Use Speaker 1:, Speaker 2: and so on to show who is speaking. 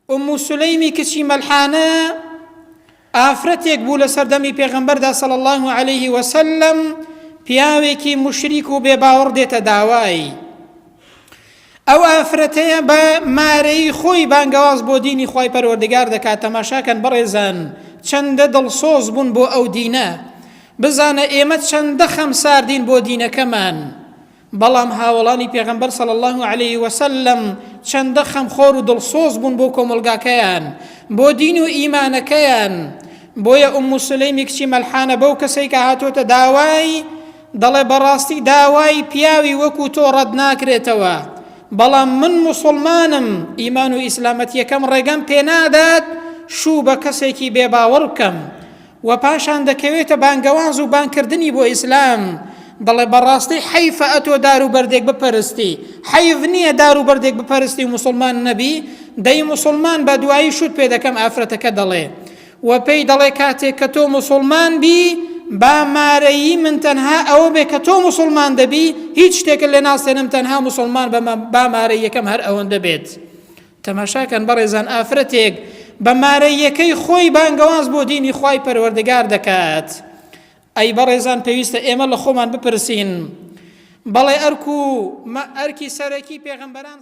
Speaker 1: ئوم سولەیمی کچی مەلحانە ئافرەتێک بوو لە سەردەمی پێغەمبەردا صلی الله عليه وسلم، پیاوێکی مشریک و بێباوەڕ دێتە داوای. ئەو ئافرەتەیە بە مارەی خۆی بانگەواز بۆ دینی خوای پەروەردگار دەکات. تەماشاکەن بەڕێزان چەندە دڵسۆز بوون بۆ ئەو دینە. بزانە ئێمە چەندە خەمساردین بۆ دینەکەمان، بەڵام هاوڵانی پێغەمبەر صلی الله عليه وسلم چەندە خەمخۆر و دڵسۆز بوون بۆ کۆمەلگاکەیان، بۆ دین و ئیمانەکەیان. بۆیە ئوم سولەیمی کچی مەلحانە بەو کەسەی کە هاتۆتە داوای دەڵێ بەڕاستی داوای پیاوی وەکو تۆ ڕەت ناکرێتەوە، بەڵام من موسڵمانم، ئیمان و ئیسلامەتیەکەم ڕێگەم پێنادات شوو بە کەسێکی بێباوەڕ بکەم، و پاشان دەکەوێتە بانگەواز و بانکردنی بۆ ئیسلام. دەڵێ بەڕاستی حەیفە ئەتۆ دار و بەردێک بپەرستی، حەیف نییە دار و بەردێک بپەرستی و موسڵمان نەبی. دەی موسڵمان بە دوایی شوت پێ دەکەم. ئافرەتەکە دەڵێ و پێی دەڵێ کاتێک کە تۆ موسڵمان بی با مارەیی من تەنها ئەوە بێ کە تۆ موسڵمان دەبی، هیچ شتێکت لێ ناسێنم، تەنها موسڵمان با مارەیەکەم هەر ئەوەندە بێت. تەماشاکەن بەڕێزان ئافرەتێک بە مارەیەکەی خۆی بانگەواز بۆ دینی خوای پەروەردگار دەکات. ئەی بەڕێزان پێویستە ئێمە لە خۆمان بپرسین، بەڵێ ئەرکی سەرەکی پێغەمبەران